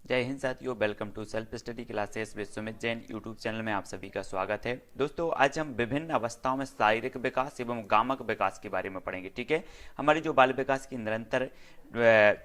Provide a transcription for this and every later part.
जय हिंद साथियों, welcome to self study classes with Sumit Jain YouTube channel में आप सभी का स्वागत है। दोस्तों, आज हम विभिन्न अवस्थाओं में शारीरिक विकास एवं गामक विकास के बारे में पढ़ेंगे। ठीक है, हमारी जो बाल विकास की निरंतर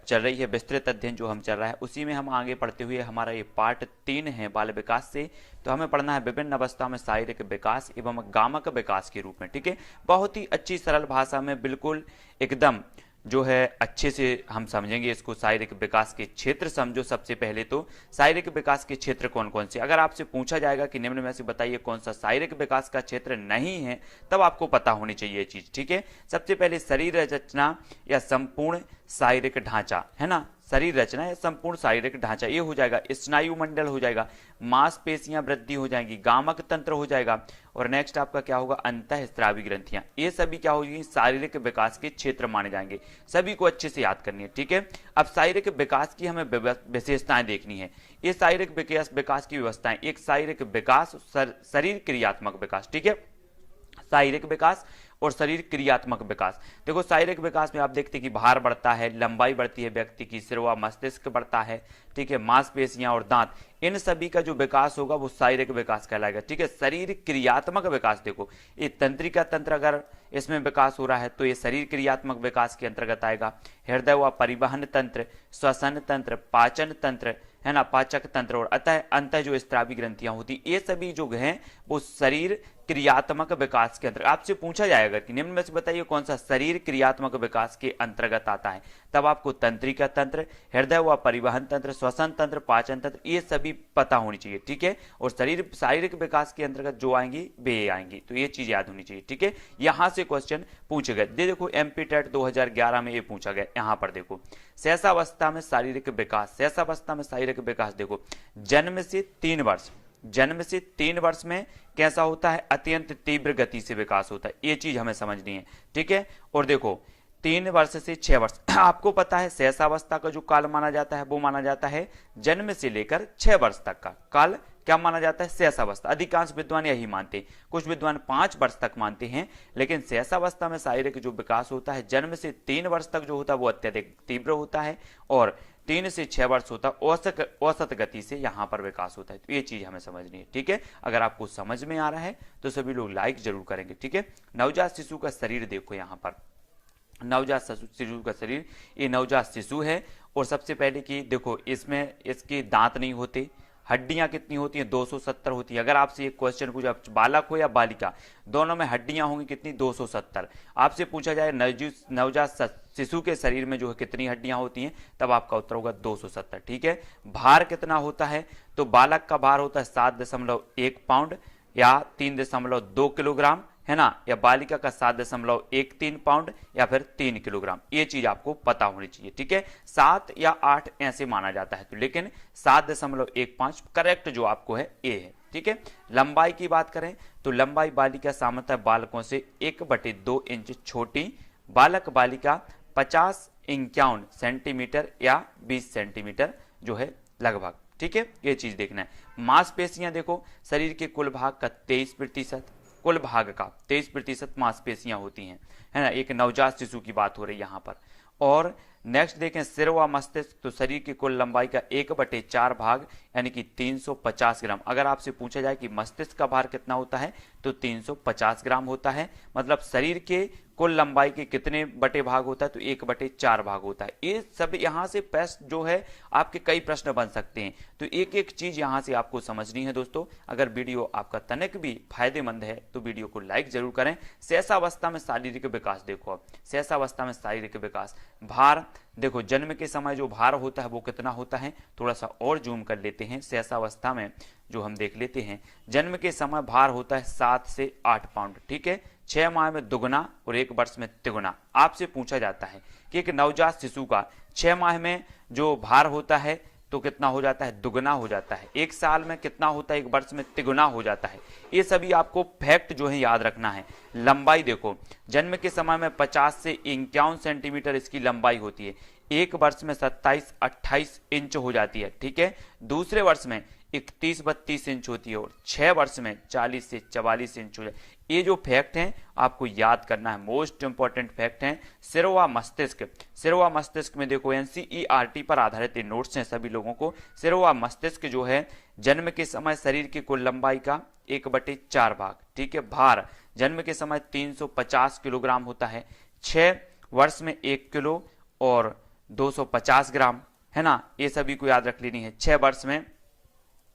चल रही है विस्तृत अध्ययन जो हम चल रहा है, उसी में हम आगे पढ़ते हुए हमारा ये पार्ट 3 है बाल विकास से। तो हमें पढ़ना है विभिन्न अवस्थाओं में शारीरिक विकास एवं गामक विकास के रूप में। ठीक है, बहुत ही अच्छी सरल भाषा में बिल्कुल एकदम जो है अच्छे से हम समझेंगे इसको। शारीरिक विकास के क्षेत्र समझो। सबसे पहले तो शारीरिक विकास के क्षेत्र कौन कौन से, अगर आपसे पूछा जाएगा कि निम्न में से बताइए कौन सा शारीरिक विकास का क्षेत्र नहीं है, तब आपको पता होनी चाहिए ये चीज। ठीक है, सबसे पहले शरीर रचना या संपूर्ण शारीरिक ढांचा, है ना। शरीर रचना या संपूर्ण शारीरिक ढांचा ये हो जाएगा, स्नायु मंडल हो जाएगा, मांसपेशियां वृद्धि हो जाएंगी, गामक तंत्र हो जाएगा, और नेक्स्ट आपका क्या होगा, अंतःस्रावी ग्रंथियां। ये सभी क्या होगी, शारीरिक विकास के क्षेत्र माने जाएंगे। सभी को अच्छे से याद करनी है। ठीक है, अब शारीरिक विकास की हमें विशेषताएं देखनी है। ये शारीरिक विकास की व्यवस्थाएं, एक शारीरिक विकास, शरीर क्रियात्मक विकास। ठीक है, शारीरिक विकास और शरीर क्रियात्मक विकास। देखो, शारीरिक विकास में आप देखते हैं कि भार बढ़ता है, लंबाई बढ़ती है, व्यक्ति की सिर व मस्तिष्क बढ़ता है। ठीक है, मांसपेशियां और दांत, इन सभी का जो विकास होगा वो शारीरिक विकास कहलाएगा। ठीक है, शरीर क्रियात्मक विकास, देखो ये तंत्रिका तंत्र अगर इसमें विकास हो रहा है तो ये शरीर क्रियात्मक विकास के अंतर्गत आएगा। हृदय व परिवहन तंत्र, श्वसन तंत्र, पाचन तंत्र, है ना, पाचक तंत्र, और अंत जो स्त्रावी ग्रंथियां होती, ये सभी जो हैं वो शरीर क्रियात्मक विकास के अंतर्गत। आपसे पूछा जाएगा कि निम्न में से बताइए कौन सा शरीर क्रियात्मक विकास के अंतर्गत आता है, तब आपको तंत्रिका तंत्र, हृदय व परिवहन तंत्र, श्वसन तंत्र, पाचन तंत्र, ये सभी पता होनी चाहिए। ठीक है, और शारीरिक विकास के अंतर्गत जो आएंगी वे आएंगी, तो ये चीज याद होनी चाहिए। ठीक है, यहां से क्वेश्चन पूछे गए। देखो एमपी टेट 2011 में ये पूछा गया। यहां पर देखो, शैशवावस्था में शारीरिक विकास, शैशवावस्था में शारीरिक विकास, देखो जन्म से 3 वर्ष, जन्म से 3 वर्ष में कैसा होता है, अत्यंत तीव्र गति से विकास होता है। ये चीज हमें समझनी है। ठीक है, और देखो 3 वर्ष से 6 वर्ष, आपको पता है शैशवावस्था का जो काल माना जाता है वो माना जाता है जन्म से लेकर 6 वर्ष तक का काल क्या माना जाता है, शैशवावस्था। अधिकांश विद्वान यही मानते हैं, कुछ विद्वान 5 वर्ष तक मानते हैं, लेकिन शैशवावस्था में शारीरिक जो विकास होता है जन्म से 3 वर्ष तक जो होता है वो अत्यधिक तीव्र होता है, और 3 से 6 वर्ष होता है औसत गति से यहां पर विकास होता है। तो ये चीज हमें समझनी है। ठीक है, अगर आपको समझ में आ रहा है तो सभी लोग लाइक जरूर करेंगे। ठीक है, नवजात शिशु का शरीर देखो, यहां पर नवजात शिशु का शरीर, ये नवजात शिशु है, और सबसे पहले कि देखो इसमें इसके दांत नहीं होते, हड्डियां कितनी होती हैं, 270 होती है। अगर आपसे एक क्वेश्चन पूछा, बालक हो या बालिका, दोनों में हड्डियां होंगी कितनी, 270। आपसे पूछा जाए नवजात शिशु के शरीर में जो है कितनी हड्डियां होती हैं, तब आपका उत्तर होगा 270। ठीक है, भार कितना होता है, तो बालक का भार होता है 7.1 पाउंड या 3.2 किलोग्राम, है ना, या बालिका का 7.13 पाउंड या फिर 3 किलोग्राम। ये चीज आपको पता होनी चाहिए। ठीक है, 7 या 8 ऐसे माना जाता है, तो लेकिन 7.15 करेक्ट जो आपको है ये है। ठीक है, लंबाई की बात करें तो लंबाई बालिका सामान्यतः बालकों से 1/2 इंच छोटी, बालक बालिका 50-51 सेंटीमीटर या 20 सेंटीमीटर जो है लगभग। ठीक है, ये चीज देखना है। मांसपेशियां देखो, शरीर के कुल भाग का 23%, कुल भाग का 23% मांसपेशियां होती हैं, है ना। एक नवजात शिशु की बात हो रही है यहां पर। और नेक्स्ट देखें, सिर व मस्तिष्क, तो शरीर की कुल लंबाई का 1/4 भाग यानी कि 350 ग्राम। अगर आपसे पूछा जाए कि मस्तिष्क का भार कितना होता है, तो 350 ग्राम होता है। मतलब शरीर के कुल लंबाई के कितने बटे भाग होता है, तो 1/4 भाग होता है। ये सब यहां से पेस्ट जो है आपके कई प्रश्न बन सकते हैं, तो एक एक चीज यहां से आपको समझनी है। दोस्तों, अगर वीडियो आपका तनिक भी फायदेमंद है तो वीडियो को लाइक जरूर करें। शैशवावस्था में शारीरिक विकास देखो, अब शैशवावस्था में शारीरिक विकास, भार देखो जन्म के समय जो भार होता है वो कितना होता है, थोड़ा सा और जूम कर लेते हैं। शैशवावस्था में जो हम देख लेते हैं, जन्म के समय भार होता है 7 से 8 पाउंड। ठीक है, 6 माह में दुगना और 1 वर्ष में तिगुना। आपसे पूछा जाता है कि एक नवजात शिशु का 6 माह में जो भार होता है तो कितना हो जाता है, दुगना हो जाता है। 1 साल में कितना होता है, 1 वर्ष में तिगुना हो जाता है। ये सभी आपको फैक्ट जो है याद रखना है। लंबाई देखो, जन्म के समय में 50 से 51 सेंटीमीटर इसकी लंबाई होती है, 1 वर्ष में 27-28 इंच हो जाती है। ठीक है, दूसरे वर्ष में 31-32 इंच होती है, और 6 वर्ष में 40 से 44 इंच हो जाए। ये जो फैक्ट हैं आपको याद करना है, मोस्ट इंपॉर्टेंट फैक्ट हैं। सिर व मस्तिष्क में देखो एनसीईआरटी पर आधारित ये नोट्स हैं सभी लोगों को। सिर व मस्तिष्क जो है जन्म के समय शरीर की कुल लंबाई का 1/4 भाग, ठीक है। भार जन्म के समय 350 किलोग्राम होता है। 6 वर्ष में 1 किलो और 250 ग्राम, है ना, ये सभी को याद रख लेनी है। 6 वर्ष में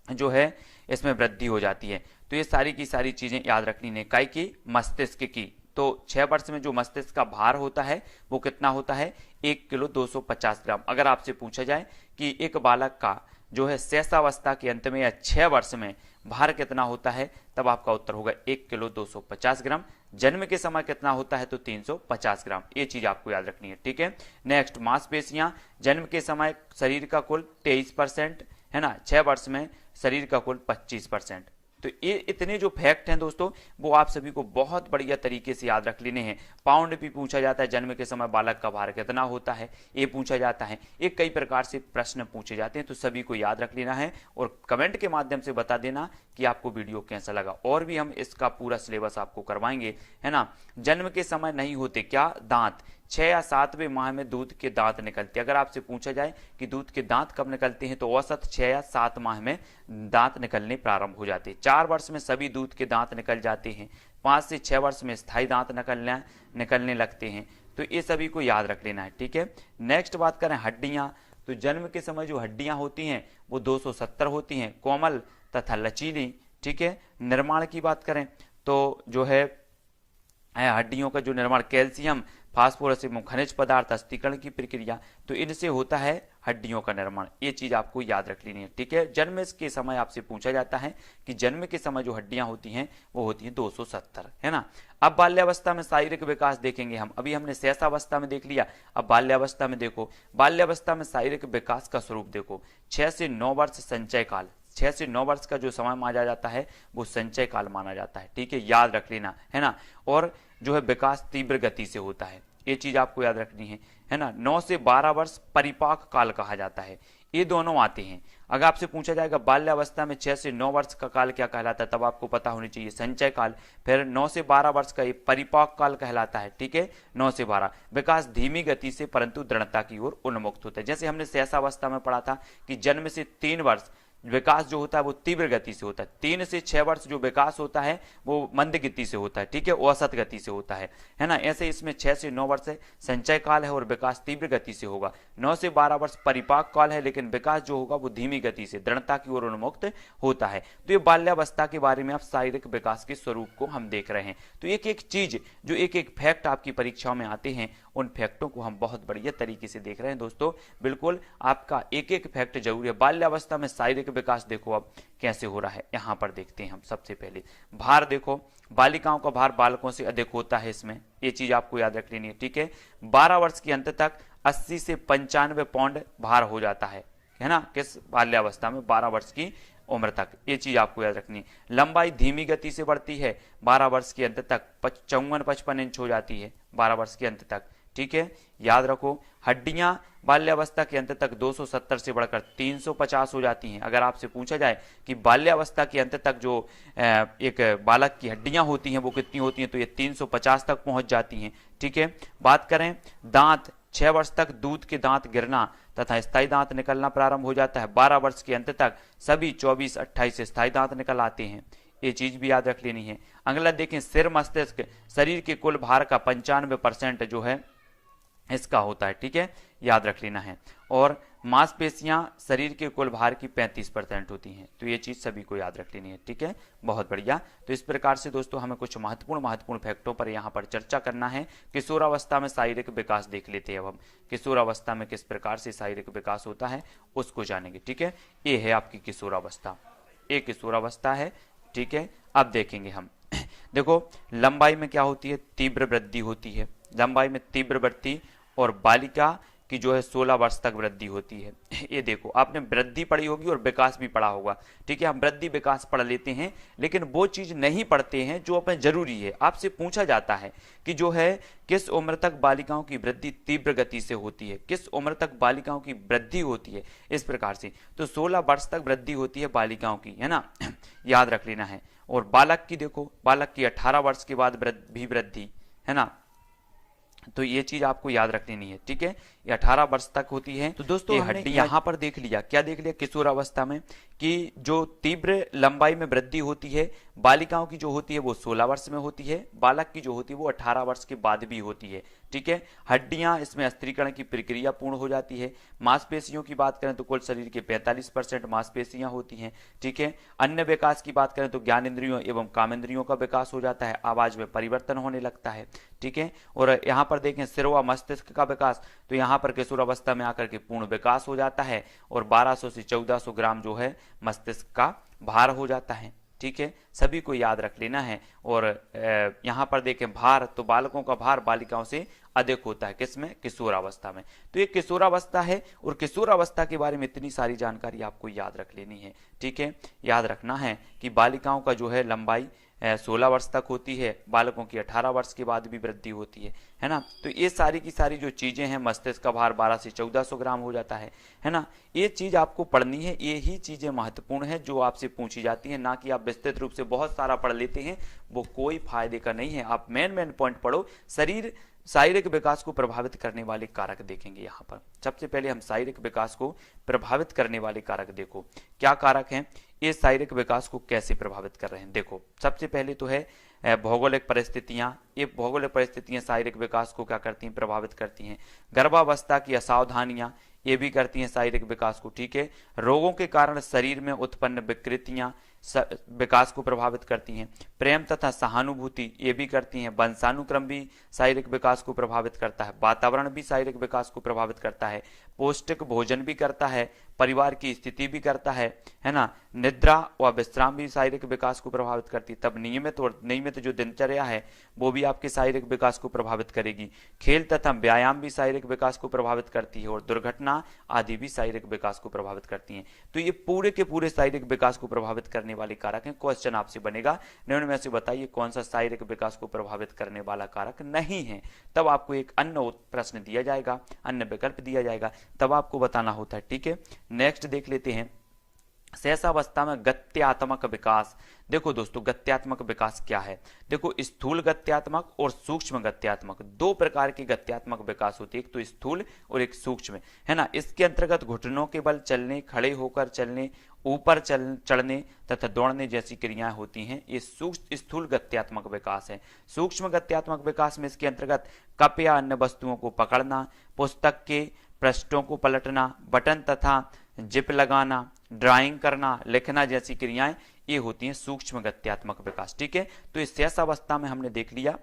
जो है इसमें वृद्धि हो जाती है। तो ये सारी की सारी चीजें याद रखनी है। काय की? मस्तिष्क की। तो 6 वर्ष में जो मस्तिष्क का भार होता है वो कितना होता है? 1 किलो 250 ग्राम। अगर आपसे पूछा जाए कि एक बालक का जो है शैशवावस्था के अंत में या 6 वर्ष में भार कितना होता है, तब आपका उत्तर होगा 1 किलो 250 ग्राम। जन्म के समय कितना होता है? तो 350 ग्राम। ये चीज आपको याद रखनी है, ठीक है। नेक्स्ट, मांसपेशियां जन्म के समय शरीर का कुल 23%, है ना, 6 वर्ष में शरीर का कुल 25%। तो ये इतने जो फैक्ट हैं दोस्तों वो आप सभी को बहुत बढ़िया तरीके से याद रख लेने हैं। पाउंड भी पूछा जाता है, जन्म के समय बालक का भार कितना होता है ये पूछा जाता है। ये कई प्रकार से प्रश्न पूछे जाते हैं, तो सभी को याद रख लेना है और कमेंट के माध्यम से बता देना कि आपको वीडियो कैसा लगा। और भी हम इसका पूरा सिलेबस आपको करवाएंगे, है ना। जन्म के समय नहीं होते क्या? दांत। 6 या 7वें माह में दूध के दांत निकलते हैं। अगर आपसे पूछा जाए कि दूध के दांत कब निकलते हैं, तो औसत 6 या 7 माह में दांत निकलने प्रारंभ हो जाते हैं। 4 वर्ष में सभी दूध के दांत निकल जाते हैं। 5 से 6 वर्ष में स्थायी दांत निकलने लगते हैं। तो ये सभी को याद रख लेना है, ठीक है। नेक्स्ट बात करें हड्डियां, तो जन्म के समय जो हड्डियां होती हैं वो 270 होती हैं, कोमल तथा लचीली, ठीक है। निर्माण की बात करें तो जो है हड्डियों का जो निर्माण कैल्शियम, फास्फोरस एवं खनिज पदार्थ अस्थिकरण की प्रक्रिया, तो इनसे होता है हड्डियों का निर्माण। ये चीज आपको याद रख लेनी है, ठीक है। जन्म के समय आपसे पूछा जाता है कि जन्म के समय जो हड्डियां होती हैं वो होती हैं 270, है ना। अब बाल्यावस्था में शारीरिक विकास देखेंगे हम। अभी हमने शैशवावस्था में देख लिया, अब बाल्यावस्था में देखो। बाल्यावस्था में शारीरिक विकास का स्वरूप देखो। 6 से 9 वर्ष संचय काल, 6 से 9 वर्ष का जो समय माना जाता है वो संचय काल माना जाता है, ठीक है, याद रख लेना, है ना। और जो है विकास तीव्र गति से होता है, ये चीज आपको याद रखनी है ना। 9 से 12 वर्ष परिपाक काल कहा जाता है। ये दोनों आते हैं। अगर आपसे पूछा जाएगा बाल्यावस्था में 6 से 9 वर्ष का काल क्या कहलाता है, तब आपको पता होनी चाहिए संचय काल। फिर 9 से 12 वर्ष का ये परिपाक काल कहलाता है, ठीक है। 9 से 12 विकास धीमी गति से परंतु दृढ़ता की ओर उन्मुक्त होता है। जैसे हमने शैशवावस्था में पढ़ा था कि जन्म से 3 वर्ष विकास जो होता है वो तीव्र गति से होता है। 3 से 6 वर्ष जो विकास होता है वो मंद गति से होता है, ठीक है, औसत गति से होता है ना। ऐसे इसमें 6 से 9 वर्ष संचय काल है और विकास तीव्र गति से होगा। 9 से 12 वर्ष परिपाक काल है, लेकिन विकास जो होगा वो धीमी गति से दृढ़ता की ओर उन्मुक्त होता है। तो ये बाल्यावस्था के बारे में आप शारीरिक विकास के स्वरूप को हम देख रहे हैं। तो एक एक चीज जो एक एक फैक्ट आपकी परीक्षाओं में आते हैं उन फैक्टों को हम बहुत बढ़िया तरीके से देख रहे हैं दोस्तों। बिल्कुल आपका एक एक फैक्ट जरूरी है। बाल्यावस्था में शारीरिक विकास देखो अब कैसे हो रहा है, यहां पर देखते हैं हम। सबसे पहले भार देखो, बालिकाओं का भार बालकों से अधिक होता है इसमें, ये चीज आपको याद रख लेनी है, ठीक है। 12 वर्ष के अंत तक 80 से 95 पाउंड भार हो जाता है ना, किस बाल्यावस्था में? 12 वर्ष की उम्र तक, ये चीज आपको याद रखनी है। लंबाई धीमी गति से बढ़ती है, 12 वर्ष के अंत तक 54-55 इंच हो जाती है 12 वर्ष के अंत तक, ठीक है, याद रखो। हड्डियां बाल्यावस्था के अंत तक 270 से बढ़कर 350 हो जाती हैं। अगर आपसे पूछा जाए कि बाल्यावस्था के अंत तक जो एक बालक की हड्डियां होती हैं वो कितनी होती हैं, तो ये 350 तक पहुंच जाती हैं, ठीक है। बात करें दांत, 6 वर्ष तक दूध के दांत गिरना तथा स्थायी दांत निकलना प्रारंभ हो जाता है। 12 वर्ष के अंत तक सभी 24-28 स्थायी दांत निकल आते हैं, ये चीज भी याद रख लेनी है। अगला देखें सिर मस्तिष्क, शरीर के कुल भार का 95% जो है इसका होता है, ठीक है, याद रख लेना है। और मांसपेशियां शरीर के कुल भार की 35% होती हैं, तो ये चीज सभी को याद रख लेनी है, ठीक है, बहुत बढ़िया। तो इस प्रकार से दोस्तों हमें कुछ महत्वपूर्ण फैक्टों पर यहाँ पर चर्चा करना है। किशोरावस्था में शारीरिक विकास देख लेते हैं अब हम। किशोरावस्था में किस प्रकार से शारीरिक विकास होता है उसको जानेंगे, ठीक है। ये है आपकी किशोरावस्था, ये किशोरावस्था है, ठीक है। अब देखेंगे हम देखो लंबाई में क्या होती है, तीव्र वृद्धि होती है, लंबाई में तीव्र वृद्धि, और बालिका की जो है 16 वर्ष तक वृद्धि होती है। ये देखो आपने वृद्धि पढ़ी होगी और विकास भी पढ़ा होगा, ठीक है। हम वृद्धि विकास पढ़ लेते हैं लेकिन वो चीज नहीं पढ़ते हैं जो अपने जरूरी है। आपसे पूछा जाता है कि जो है किस उम्र तक बालिकाओं की वृद्धि तीव्र गति से होती है, किस उम्र तक बालिकाओं की वृद्धि होती है, इस प्रकार से। तो 16 वर्ष तक वृद्धि होती है बालिकाओं की, है ना, याद रख लेना है। और बालक की देखो, बालक की 18 वर्ष के बाद भी वृद्धि, है ना, तो ये चीज आपको याद रखनी नहीं है, ठीक है, ये 18 वर्ष तक होती है। तो दोस्तों हमने यहाँ पर देख लिया, क्या देख लिया, किशोरावस्था में कि जो तीव्र लंबाई में वृद्धि होती है बालिकाओं की जो होती है वो 16 वर्ष में होती है, बालक की जो होती है वो 18 वर्ष के बाद भी होती है, ठीक है। हड्डियां, इसमें स्थिरीकरण की प्रक्रिया पूर्ण हो जाती है। मांसपेशियों की बात करें तो कुल शरीर के 45% मांसपेशियां होती हैं, ठीक है। अन्य विकास की बात करें तो ज्ञानेंद्रियों एवं कामेंद्रियों का विकास हो जाता है, आवाज में परिवर्तन होने लगता है, ठीक है। और यहाँ पर देखें सिर व मस्तिष्क का विकास, तो यहाँ पर किशोरावस्था में आकर के पूर्ण विकास हो जाता है और 1200 से 1400 ग्राम जो है मस्तिष्क का भार हो जाता है, ठीक है, सभी को याद रख लेना है। और यहाँ पर देखें भार, तो बालकों का भार बालिकाओं से अधिक होता है, किसमें, किशोरावस्था में। तो ये किशोरावस्था है और किशोरावस्था के बारे में इतनी सारी जानकारी आपको याद रख लेनी है, ठीक है। याद रखना है कि बालिकाओं का जो है लंबाई 16 वर्ष तक होती है, बालकों की 18 वर्ष के बाद भी वृद्धि होती है ना। तो ये सारी की सारी जो चीजें हैं, मस्तिष्क का भार 12 से 1400 ग्राम हो जाता है ना, ये चीज आपको पढ़नी है, ये ही चीजें महत्वपूर्ण है जो आपसे पूछी जाती है, ना कि आप विस्तृत रूप से बहुत सारा पढ़ लेते हैं, वो कोई फायदे का नहीं है। आप मेन पॉइंट पढ़ो। शारीरिक विकास को प्रभावित करने वाले कारक देखेंगे यहाँ पर। सबसे पहले हम शारीरिक विकास को प्रभावित करने वाले कारक देखो क्या कारक हैं, ये शारीरिक विकास को कैसे प्रभावित कर रहे हैं। देखो सबसे पहले तो है भौगोलिक परिस्थितियां। ये भौगोलिक परिस्थितियां शारीरिक विकास को क्या करती हैं, प्रभावित करती हैं। गर्भावस्था की असावधानियां ये भी करती हैं शारीरिक विकास को, ठीक है। रोगों के कारण शरीर में उत्पन्न विकृतियां विकास को प्रभावित करती हैं। प्रेम तथा सहानुभूति ये भी करती हैं। वंशानुक्रम भी शारीरिक विकास को प्रभावित करता है। वातावरण भी शारीरिक विकास को प्रभावित करता है। पौष्टिक भोजन भी करता है। परिवार की स्थिति भी करता है ना। निद्रा व विश्राम भी शारीरिक विकास को प्रभावित करती है। तब नियमित जो दिनचर्या है वो भी आपके शारीरिक विकास को प्रभावित करेगी। खेल तथा व्यायाम भी शारीरिक विकास को प्रभावित करती है और दुर्घटना आदि भी शारीरिक विकास को प्रभावित करती हैं। तो ये पूरे के पूरे शारीरिक विकास को प्रभावित करने वाले कारक हैं। क्वेश्चन आपसे बनेगा, निम्न में से बताइए कौन सा शारीरिक विकास को प्रभावित करने वाला कारक नहीं है। तब आपको एक अन्य प्रश्न दिया जाएगा, अन्य विकल्प दिया जाएगा, तब आपको बताना होता है, ठीक है। नेक्स्ट देख लेते हैं सहसावस्था में गत्यात्मक विकास। देखो दोस्तों गत्यात्मक विकास क्या है। देखो स्थूल गत्यात्मक और सूक्ष्म गत्यात्मक, दो प्रकार के गत्यात्मक विकास होते हैं, एक तो स्थूल और एक सूक्ष्म, है ना। इसके अंतर्गत घुटनों के बल चलने, खड़े होकर चलने, ऊपर चढ़ने तथा दौड़ने जैसी क्रियाएं होती हैं। ये स्थूल गत्यात्मक विकास है। सूक्ष्म गत्यात्मक विकास में इसके अंतर्गत कप या अन्य वस्तुओं को पकड़ना, पुस्तक के पृष्ठों को पलटना, बटन तथा जिप लगाना, ड्राइंग करना, लिखना जैसी क्रियाएं ये होती हैं सूक्ष्म गत्यात्मक विकास, ठीक है। तो इस सहसावस्था में हमने देख लिया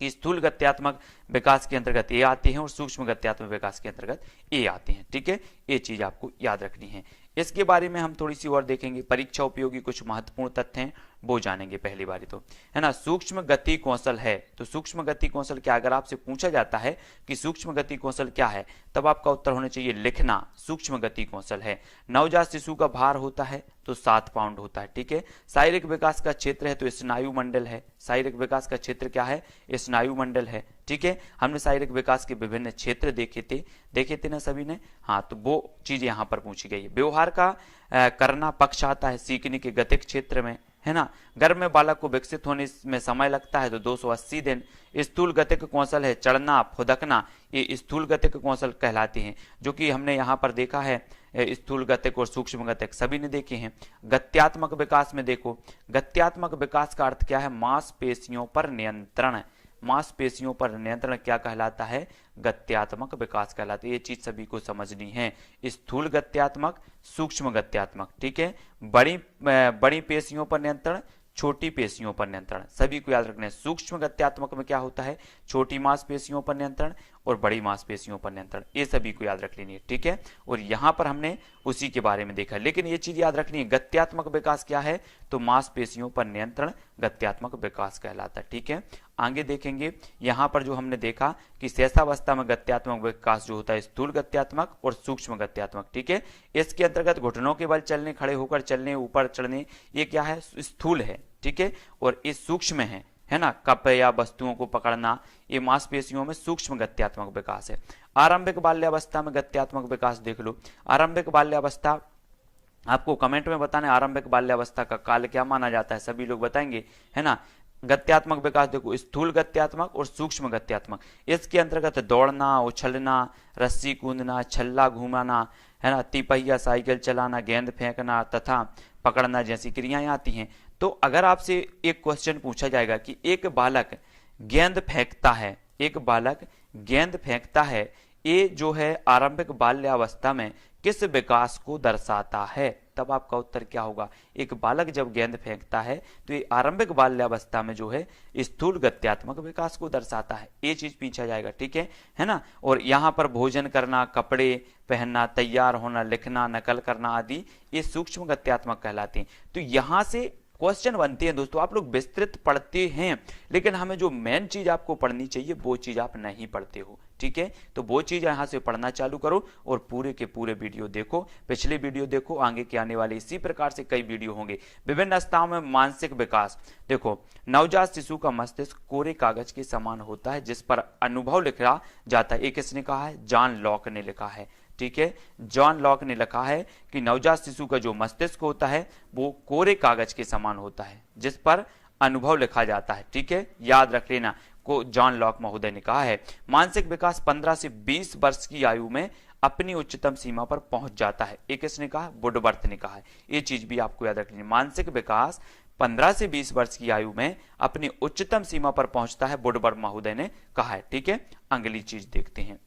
कि स्थूल गत्यात्मक विकास के अंतर्गत ये आते हैं और सूक्ष्म गत्यात्मक विकास के अंतर्गत ये आते हैं, ठीक है। ये चीज आपको याद रखनी है। इसके बारे में हम थोड़ी सी और देखेंगे। परीक्षा उपयोगी कुछ महत्वपूर्ण तथ्य हैं वो जानेंगे पहली बारी तो, है ना। सूक्ष्म गति कौशल है, तो सूक्ष्म गति कौशल क्या, अगर आपसे पूछा जाता है कि सूक्ष्म गति कौशल क्या है, तब आपका उत्तर होना चाहिए लिखना सूक्ष्म गति कौशल है। नवजात शिशु का भार होता है तो 7 पाउंड होता है, ठीक है। शारीरिक विकास का क्षेत्र है तो स्नायु मंडल है। शारीरिक विकास का क्षेत्र क्या है, स्नायु मंडल है, ठीक है। हमने शारीरिक विकास के विभिन्न क्षेत्र देखे थे ना सभी ने, हाँ, तो वो चीज यहाँ पर पूछी गई है। व्यवहार का करना पक्ष आता है सीखने के गतिक क्षेत्र में, है ना। गर्भ में बालक को विकसित होने में समय लगता है तो 280 दिन। स्थूल गतिक कौशल है चढ़ना, फुदकना, ये स्थूल गतिक कौशल कहलाते हैं, जो कि हमने यहाँ पर देखा है। स्थूल गतिक और सूक्ष्म गतिक सभी ने देखे हैं। गत्यात्मक विकास में देखो, गत्यात्मक विकास का अर्थ क्या है, मांसपेशियों पर नियंत्रण। मांसपेशियों पर नियंत्रण क्या कहलाता है, गत्यात्मक विकास कहलाता है। ये चीज सभी को समझनी है। स्थूल गत्यात्मक, सूक्ष्म गत्यात्मक, ठीक है। बड़ी पेशियों पर नियंत्रण, छोटी पेशियों पर नियंत्रण, सभी को याद रखना है। सूक्ष्म गत्यात्मक में क्या होता है, छोटी मांसपेशियों पर नियंत्रण और बड़ी मांसपेशियों पर नियंत्रण, ये सभी को याद रख लेनी है, ठीक है। और यहां पर हमने उसी के बारे में देखा, लेकिन ये चीज याद रखनी है, गत्यात्मक विकास क्या है, तो मांसपेशियों पर नियंत्रण गत्यात्मक विकास कहलाता है, ठीक है। आगे देखेंगे यहां पर जो हमने देखा कि सहसावस्था में गत्यात्मक विकास जो होता है स्थूल गत्यात्मक और सूक्ष्म गत्यात्मक, ठीक है। इसके अंतर्गत घुटनों के बल चलने, खड़े होकर चलने, ऊपर चढ़ने, ये क्या है, स्थूल है, ठीक है। और ये सूक्ष्म है ना। कप या वस्तुओं को पकड़ना, ये मांसपेशियों में सूक्ष्म गत्यात्मक विकास है। आरंभिक बाल्यावस्था में गत्यात्मक विकास देख लो। आरंभिक बाल्यावस्था आपको कमेंट में बताना है आरंभिक बाल्यावस्था का काल क्या माना जाता है, सभी लोग बताएंगे, है ना। गत्यात्मक विकास देखो, स्थूल गत्यात्मक और सूक्ष्म गत्यात्मक। इसके अंतर्गत दौड़ना, उछलना, रस्सी कूदना, छल्ला घुमाना, है ना, तिपहिया साइकिल चलाना, गेंद फेंकना तथा पकड़ना जैसी क्रियाएं आती हैं। तो अगर आपसे एक क्वेश्चन पूछा जाएगा कि एक बालक गेंद फेंकता है, एक बालक गेंद फेंकता है, ये जो है आरंभिक बाल्यावस्था में किस विकास को दर्शाता है, तब आपका उत्तर क्या होगा। एक बालक जब गेंद फेंकता है तो ये आरंभिक बाल्यावस्था में जो है स्थूल गत्यात्मक विकास को दर्शाता है, ये चीज पूछा जाएगा, ठीक है ना। और यहाँ पर भोजन करना, कपड़े पहनना, तैयार होना, लिखना, नकल करना आदि ये सूक्ष्म गत्यात्मक कहलाते हैं। तो यहां से क्वेश्चन बनते हैं दोस्तों, आप लोग विस्तृत पढ़ते हैं लेकिन हमें जो मेन चीज आपको पढ़नी चाहिए वो चीज आप नहीं पढ़ते हो, ठीक है। तो वो चीज यहां से पढ़ना चालू करो और पूरे के पूरे वीडियो देखो, पिछले वीडियो देखो, आगे के आने वाले इसी प्रकार से कई वीडियो होंगे। विभिन्न अवस्थाओं में मानसिक विकास देखो, नवजात शिशु का मस्तिष्क कोरे कागज के समान होता है जिस पर अनुभव लिखा जाता है। ये किसने कहा है, जॉन लॉक ने लिखा है, ठीक है। जॉन लॉक ने लिखा है कि नवजात शिशु का जो मस्तिष्क होता है वो कोरे कागज के समान होता है जिस पर अनुभव लिखा जाता है, ठीक है, याद रख लेना, को जॉन लॉक महोदय ने कहा है। मानसिक विकास 15 से 20 वर्ष की आयु में अपनी उच्चतम सीमा पर पहुंच जाता है, ये किसने कहा, वुडवर्थ ने कहा है। ये चीज भी आपको याद रखनी है, मानसिक विकास 15 से 20 वर्ष की आयु में अपनी उच्चतम सीमा पर पहुंचता है, वुडवर्थ महोदय ने कहा है, ठीक है। अगली चीज देखते हैं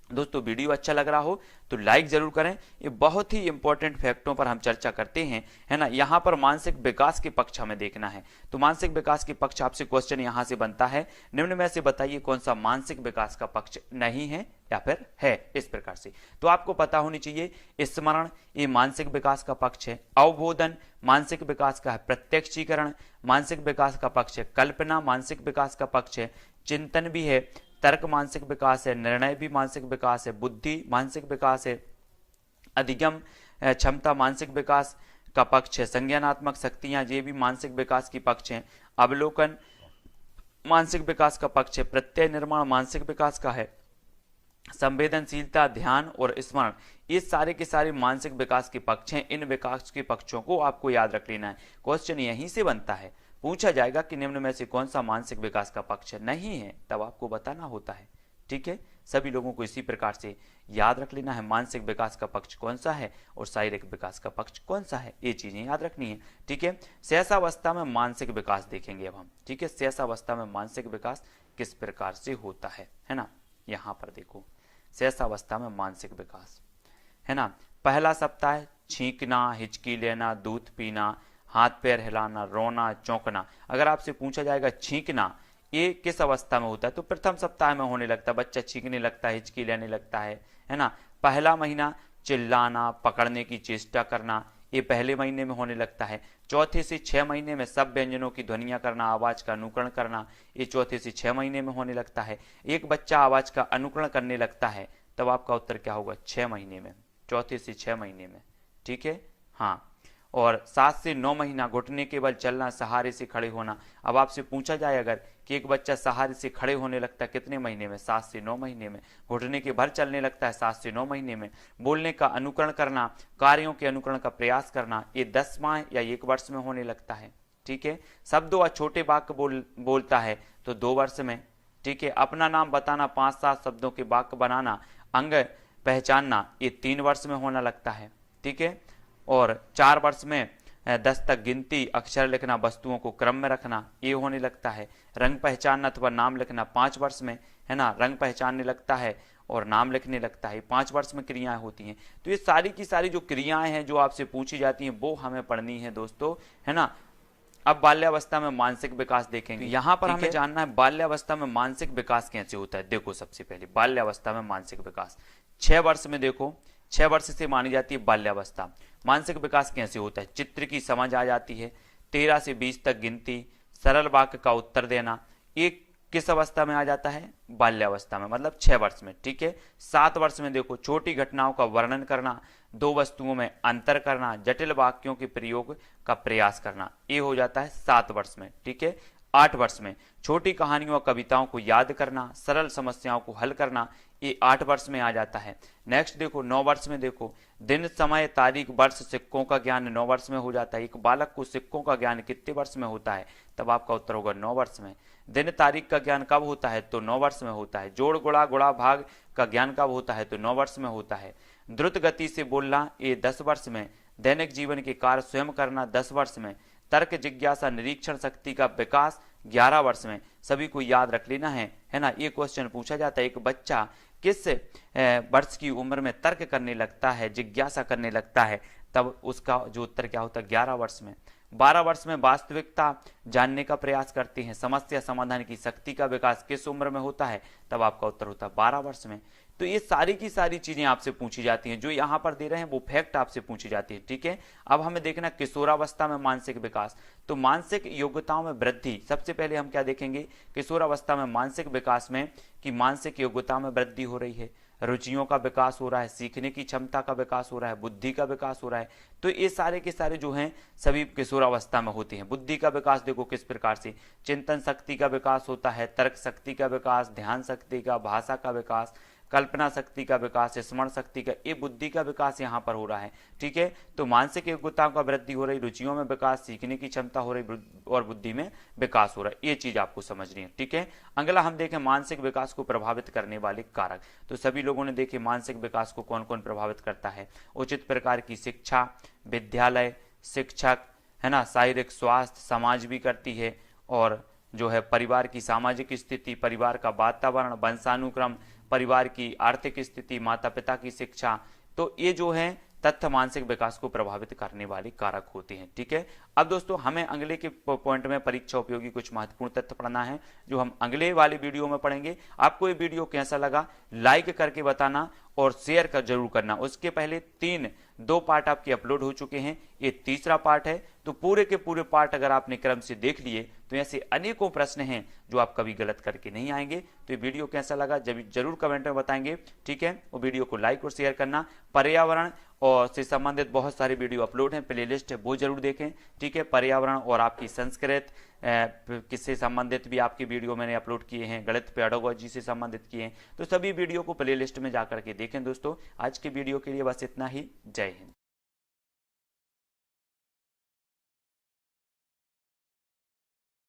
दोस्तों, वीडियो अच्छा लग रहा हो तो लाइक जरूर करें। ये बहुत ही इंपॉर्टेंट फैक्टों पर हम चर्चा करते हैं, है ना। यहाँ पर मानसिक विकास के पक्ष हमें देखना है, तो मानसिक विकास के पक्ष आपसे क्वेश्चन यहाँ से बनता है, निम्न में से बताइए कौन सा मानसिक विकास का पक्ष नहीं है या फिर है, इस प्रकार से। तो आपको पता होनी चाहिए स्मरण, ये मानसिक विकास का पक्ष है। अवबोधन मानसिक विकास का है। प्रत्यक्षीकरण मानसिक विकास का पक्ष है। कल्पना मानसिक विकास का पक्ष है। चिंतन भी है। तर्क मानसिक विकास है। निर्णय भी मानसिक विकास है। बुद्धि मानसिक विकास है। अधिगम क्षमता मानसिक विकास का पक्ष है। संज्ञानात्मक शक्तियां ये भी मानसिक विकास की पक्ष हैं। अवलोकन मानसिक विकास का पक्ष है। प्रत्यय निर्माण मानसिक विकास का है। संवेदनशीलता, ध्यान और स्मरण ये सारे के सारे मानसिक विकास के पक्ष हैं। इन विकास के पक्षों को आपको याद रख लेना है, क्वेश्चन यहीं से बनता है। पूछा जाएगा कि निम्न में से कौन सा मानसिक विकास का पक्ष नहीं है, तब आपको बताना होता है, ठीक है। सभी लोगों को इसी प्रकार से याद रख लेना है, मानसिक विकास का पक्ष कौन सा है और शारीरिक विकास का पक्ष कौन सा है, ये चीजें याद रखनी है, ठीक है। सहसावस्था में मानसिक विकास देखेंगे अब हम, ठीक है। सहसावस्था में मानसिक विकास किस प्रकार से होता है ना। यहाँ पर देखो, सहसावस्था में मानसिक विकास, है ना। पहला सप्ताह छींकना, हिचकी लेना, दूध पीना, हाथ पैर हिलाना, रोना, चौंकना। अगर आपसे पूछा जाएगा छींकना ये किस अवस्था में होता है, तो प्रथम सप्ताह में होने लगता है, बच्चा छींकने लगता है, हिचकी लेने लगता है ना। पहला महीना चिल्लाना, पकड़ने की चेष्टा करना, ये पहले महीने में होने लगता है। चौथे से 6 महीने में सब व्यंजनों की ध्वनियां करना, आवाज का अनुकरण करना, ये चौथे से 6 महीने में होने लगता है। एक बच्चा आवाज का अनुकरण करने लगता है, तब आपका उत्तर क्या होगा, 6 महीने में, चौथे से 6 महीने में, ठीक है, हाँ। और 7 से 9 महीना घुटने के बल चलना, सहारे से खड़े होना। अब आपसे पूछा जाए अगर कि एक बच्चा सहारे से खड़े होने लगता है कितने महीने में, 7 से 9 महीने में। घुटने के भर चलने लगता है 7 से 9 महीने में। बोलने का अनुकरण करना, कार्यों के अनुकरण का प्रयास करना, ये 10 माह या 1 वर्ष में होने लगता है, ठीक है। शब्दों व छोटे वाक्य बोलता है तो 2 वर्ष में, ठीक है। अपना नाम बताना, 5-7 शब्दों के वाक्य बनाना, अंग पहचानना, ये 3 वर्ष में होने लगता है, ठीक है। और 4 वर्ष में 10 तक गिनती, अक्षर लिखना, वस्तुओं को क्रम में रखना, ये होने लगता है। रंग पहचानना अथवा नाम लिखना 5 वर्ष में, है ना, रंग पहचानने लगता है और नाम लिखने लगता है, 5 वर्ष में क्रियाएं होती हैं। तो ये सारी की सारी जो क्रियाएं हैं जो आपसे पूछी जाती हैं वो हमें पढ़नी है दोस्तों, है ना। अब बाल्यावस्था में मानसिक विकास देखेंगे। यहाँ पर हमें जानना है बाल्यावस्था में मानसिक विकास कैसे होता है। देखो, सबसे पहले बाल्यावस्था में मानसिक विकास 6 वर्ष में, देखो 6 वर्ष से मानी जाती है बाल्यावस्था। मानसिक विकास कैसे होता है, चित्र की समझ आ जाती है, 13 से 20 तक गिनती, सरल वाक्य का उत्तर देना, ये किस अवस्था में आ जाता है, बाल्यावस्था में, मतलब 6 वर्ष में, ठीक है। 7 वर्ष में देखो छोटी घटनाओं का वर्णन करना, 2 वस्तुओं में अंतर करना, जटिल वाक्यों के प्रयोग का प्रयास करना, ये हो जाता है 7 वर्ष में, ठीक है। 8 वर्ष में। छोटी कहानियों और कविताओं को याद करना, सरल समस्याओं को हल करना, ये 8 वर्ष में आ जाता है। नेक्स्ट देखो 9 वर्ष में, देखो दिन समय तारीख वर्ष सिक्कों का ज्ञान 9 वर्ष में हो जाता है। एक बालक को सिक्कों का ज्ञान कितने वर्ष में होता है? तब आपका उत्तर होगा 9 वर्ष में। दिन तारीख का ज्ञान कब होता है? तो 9 वर्ष में होता है। जोड़ गुणा गुणा भाग का ज्ञान कब होता है? तो 9 वर्ष में होता है। द्रुत गति से बोलना, ये 10 वर्ष में। दैनिक जीवन के कार्य स्वयं करना 10 वर्ष में। तर्क जिज्ञासा निरीक्षण शक्ति का विकास 11 वर्ष में। सभी को याद रख लेना है ना। ये क्वेश्चन पूछा जाता है, एक बच्चा किस वर्ष की उम्र में तर्क करने लगता है, जिज्ञासा करने लगता है? तब उसका जो उत्तर क्या होता है? 11 वर्ष में। 12 वर्ष में वास्तविकता जानने का प्रयास करते हैं। समस्या समाधान की शक्ति का विकास किस उम्र में होता है? तब आपका उत्तर होता है 12 वर्ष में। तो ये सारी की सारी चीजें आपसे पूछी जाती हैं, जो यहाँ पर दे रहे हैं वो फैक्ट आपसे पूछी जाती है, ठीक है। अब हमें देखना किशोरावस्था में मानसिक विकास। तो मानसिक योग्यताओं में वृद्धि, सबसे पहले हम क्या देखेंगे किशोरावस्था में मानसिक विकास में, कि मानसिक योग्यता में वृद्धि हो रही है, रुचियों का विकास हो रहा है, सीखने की क्षमता का विकास हो रहा है, बुद्धि का विकास हो रहा है। तो ये सारे के सारे जो हैं सभी किशोरावस्था में होते हैं। बुद्धि का विकास देखो किस प्रकार से, चिंतन शक्ति का विकास होता है, तर्क शक्ति का विकास, ध्यान शक्ति का, भाषा का विकास, कल्पना शक्ति का विकास, स्मरण शक्ति का, ये बुद्धि का विकास यहाँ पर हो रहा है, ठीक है। तो मानसिक योग्यताओं का वृद्धि हो रही, रुचियों में विकास, सीखने की क्षमता हो रही और बुद्धि में विकास हो रहा है। ये चीज आपको समझनी है, ठीक है। अगला हम देखें मानसिक विकास को प्रभावित करने वाले कारक। तो सभी लोगों ने देखे मानसिक विकास को कौन कौन प्रभावित करता है। उचित प्रकार की शिक्षा, विद्यालय, शिक्षक, है ना, शारीरिक स्वास्थ्य, समाज भी करती है, और जो है परिवार की सामाजिक स्थिति, परिवार का वातावरण, वंशानुक्रम, परिवार की आर्थिक स्थिति, माता पिता की शिक्षा। तो ये जो है तथ्य मानसिक विकास को प्रभावित करने वाले कारक होते हैं, ठीक है। अब दोस्तों हमें अगले के पॉइंट में परीक्षा उपयोगी कुछ महत्वपूर्ण तथ्य पढ़ना है, जो हम अगले वाले वीडियो में पढ़ेंगे। आपको ये वीडियो कैसा लगा लाइक करके बताना और शेयर कर जरूर करना। उसके पहले 2 पार्ट आपके अपलोड हो चुके हैं, ये तीसरा पार्ट है। तो पूरे के पूरे पार्ट अगर आपने क्रम से देख लिए तो ऐसे अनेकों प्रश्न हैं जो आप कभी गलत करके नहीं आएंगे। तो ये वीडियो कैसा लगा जरूर कमेंट में बताएंगे, ठीक है। वो वीडियो को लाइक और शेयर करना। पर्यावरण और से संबंधित बहुत सारे वीडियो अपलोड हैं, प्लेलिस्ट है, वो जरूर देखें, ठीक है। पर्यावरण और आपकी संस्कृत किससे संबंधित भी आपकी वीडियो मैंने अपलोड किए हैं, गणित पेडागोजी से संबंधित किए हैं। तो सभी वीडियो को प्लेलिस्ट में जाकर के देखें दोस्तों। आज के वीडियो के लिए बस इतना ही। जय हिंद।